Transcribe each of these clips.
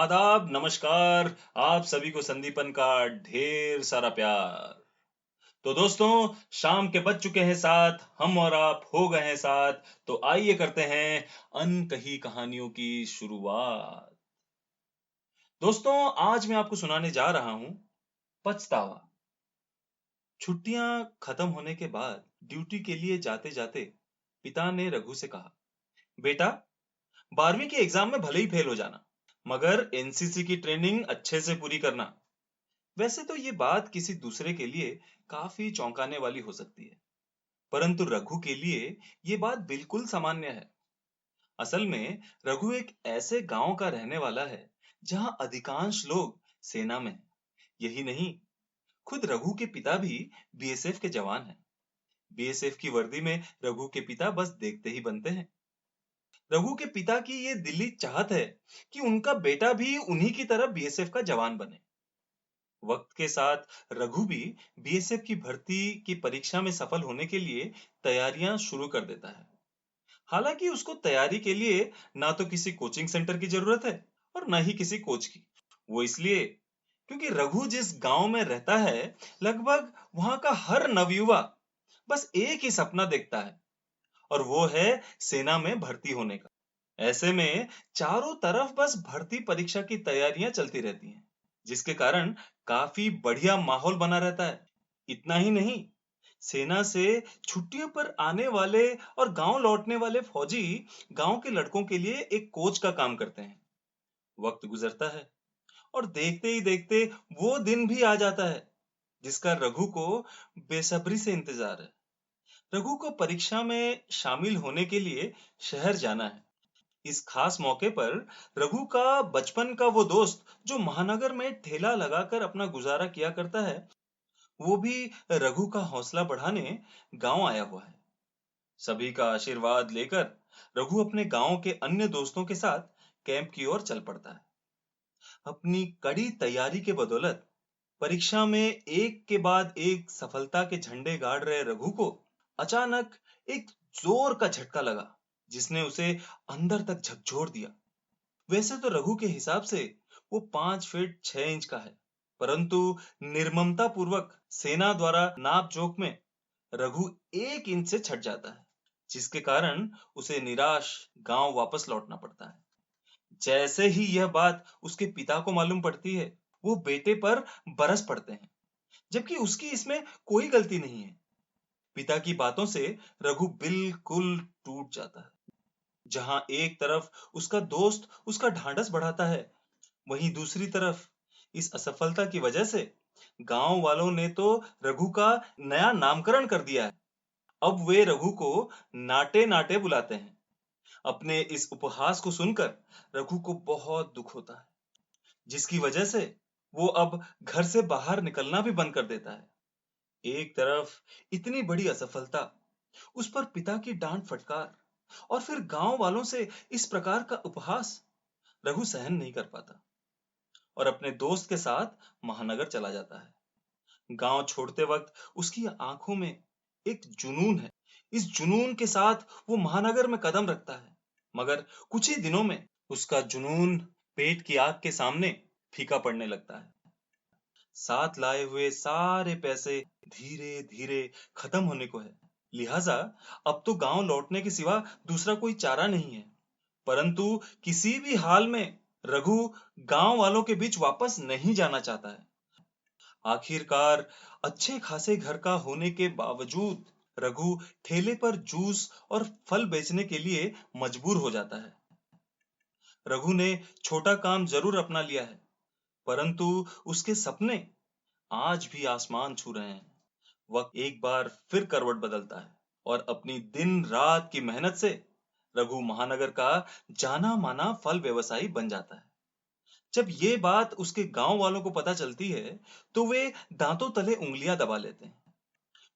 आदाब, नमस्कार। आप सभी को संदीपन का ढेर सारा प्यार। तो दोस्तों, शाम के बज चुके हैं 7, हम और आप हो गए हैं साथ। तो आइए करते हैं अनकही कहानियों की शुरुआत। दोस्तों, आज मैं आपको सुनाने जा रहा हूं पछतावा। छुट्टियां खत्म होने के बाद ड्यूटी के लिए जाते जाते पिता ने रघु से कहा, बेटा, 12वीं के एग्जाम में भले ही फेल हो जाना, मगर एनसीसी की ट्रेनिंग अच्छे से पूरी करना। वैसे तो ये बात किसी दूसरे के लिए काफी चौंकाने वाली हो सकती है, परंतु रघु के लिए ये बात बिल्कुल सामान्य है। असल में रघु एक ऐसे गांव का रहने वाला है जहां अधिकांश लोग सेना में हैं। यही नहीं, खुद रघु के पिता भी बीएसएफ के जवान हैं। बीएसएफ की वर्दी में रघु के पिता बस देखते ही बनते हैं। रघु के पिता की ये दिली चाहत है कि उनका बेटा भी उन्हीं की तरह बीएसएफ का जवान बने। वक्त के साथ रघु भी बीएसएफ की भर्ती की परीक्षा में सफल होने के लिए तैयारियां शुरू कर देता है। हालांकि उसको तैयारी के लिए ना तो किसी कोचिंग सेंटर की जरूरत है और ना ही किसी कोच की। वो इसलिए क्योंकि रघु जिस गांव में रहता है, लगभग वहां का हर नवयुवा बस एक ही सपना देखता है, और वो है सेना में भर्ती होने का। ऐसे में चारों तरफ बस भर्ती परीक्षा की तैयारियां चलती रहती हैं, जिसके कारण काफी बढ़िया माहौल बना रहता है। इतना ही नहीं, सेना से छुट्टियों पर आने वाले और गांव लौटने वाले फौजी गांव के लड़कों के लिए एक कोच का काम करते हैं। वक्त गुजरता है और देखते ही देखते वो दिन भी आ जाता है जिसका रघु को बेसब्री से इंतजार है। रघु को परीक्षा में शामिल होने के लिए शहर जाना है। इस खास मौके पर रघु का बचपन का वो दोस्त, जो महानगर में ठेला लगाकर अपना गुजारा किया करता है, वो भी रघु का हौसला बढ़ाने गांव आया हुआ है। सभी का आशीर्वाद लेकर रघु अपने गांव के अन्य दोस्तों के साथ कैंप की ओर चल पड़ता है। अपनी कड़ी तैयारी के बदौलत परीक्षा में एक के बाद एक सफलता के झंडे गाड़ रहे रघु को अचानक एक जोर का झटका लगा, जिसने उसे अंदर तक झकझोर दिया। वैसे तो रघु के हिसाब से वो 5 फीट 6 इंच का है, परंतु निर्ममता पूर्वक सेना द्वारा नाप जोख में रघु 1 इंच से छट जाता है, जिसके कारण उसे निराश गांव वापस लौटना पड़ता है। जैसे ही यह बात उसके पिता को मालूम पड़ती है, वो बेटे पर बरस पड़ते हैं, जबकि उसकी इसमें कोई गलती नहीं है। पिता की बातों से रघु बिल्कुल टूट जाता है। जहां एक तरफ उसका दोस्त उसका ढांढस बढ़ाता है, वहीं दूसरी तरफ इस असफलता की वजह से गांव वालों ने तो रघु का नया नामकरण कर दिया है। अब वे रघु को नाटे नाटे बुलाते हैं। अपने इस उपहास को सुनकर रघु को बहुत दुख होता है, जिसकी वजह से वो अब घर से बाहर निकलना भी बंद कर देता है। एक तरफ इतनी बड़ी असफलता, उस पर पिता की डांट फटकार, और फिर गांव वालों से इस प्रकार का उपहास रघु सहन नहीं कर पाता और अपने दोस्त के साथ महानगर चला जाता है। गांव छोड़ते वक्त उसकी आंखों में एक जुनून है। इस जुनून के साथ वो महानगर में कदम रखता है, मगर कुछ ही दिनों में उसका जुनून पेट की आग के सामने फीका पड़ने लगता है। साथ लाए हुए सारे पैसे धीरे धीरे खत्म होने को है, लिहाजा अब तो गांव लौटने के सिवा दूसरा कोई चारा नहीं है। परंतु किसी भी हाल में रघु गांव वालों के बीच वापस नहीं जाना चाहता है। आखिरकार अच्छे खासे घर का होने के बावजूद रघु ठेले पर जूस और फल बेचने के लिए मजबूर हो जाता है। रघु ने छोटा काम जरूर अपना लिया है, परंतु उसके सपने आज भी आसमान छू रहे हैं। वक्त एक बार फिर करवट बदलता है और अपनी दिन रात की मेहनत से रघु महानगर का जाना माना फल व्यवसायी बन जाता है। जब ये बात उसके गांव वालों को पता चलती है, तो वे दांतों तले उंगलियां दबा लेते हैं।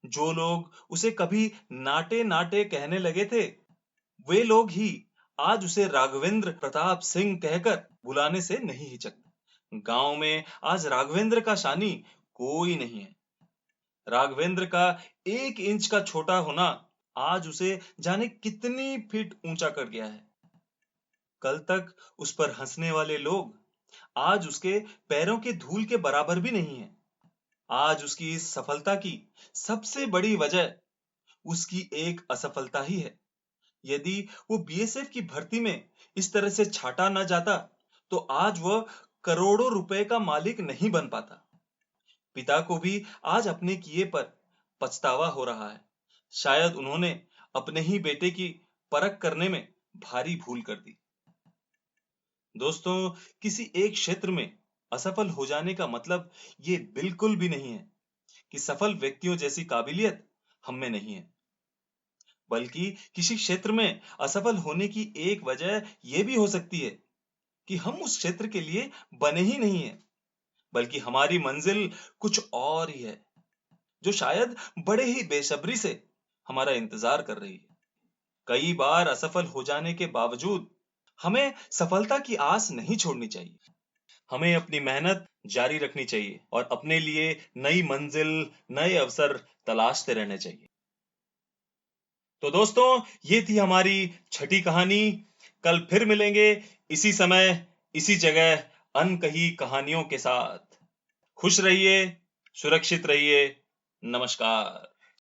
जो लोग उसे कभी नाटे नाटे कहने लगे थे, वे लोग ही आज उसे राघवेंद्र प्रताप सिंह कहकर बुलाने से नहीं हिचकते। गांव में आज राघवेंद्र का शानी कोई नहीं है। राघवेंद्र का 1 इंच का छोटा होना आज उसे जाने कितनी फीट ऊंचा कर गया है। कल तक उस पर हंसने वाले लोग आज उसके पैरों के धूल के बराबर भी नहीं है। आज उसकी इस सफलता की सबसे बड़ी वजह उसकी एक असफलता ही है। यदि वो बीएसएफ की भर्ती में इस तरह से छाटा न जाता, तो आज वह करोड़ों रुपए का मालिक नहीं बन पाता। पिता को भी आज अपने किए पर पछतावा हो रहा है। शायद उन्होंने अपने ही बेटे की परख करने में भारी भूल कर दी। दोस्तों, किसी एक क्षेत्र में असफल हो जाने का मतलब ये बिल्कुल भी नहीं है कि सफल व्यक्तियों जैसी काबिलियत हम में नहीं है। बल्कि किसी क्षेत्र में असफल होने की एक वजह यह भी हो सकती है कि हम उस क्षेत्र के लिए बने ही नहीं है, बल्कि हमारी मंजिल कुछ और ही है, जो शायद बड़े ही बेसब्री से हमारा इंतजार कर रही है। कई बार असफल हो जाने के बावजूद हमें सफलता की आस नहीं छोड़नी चाहिए। हमें अपनी मेहनत जारी रखनी चाहिए और अपने लिए नई मंजिल, नए अवसर तलाशते रहने चाहिए। तो दोस्तों, ये थी हमारी छठी कहानी। कल फिर मिलेंगे इसी समय, इसी जगह, अनकही कहानियों के साथ। खुश रहिए, सुरक्षित रहिए। नमस्कार।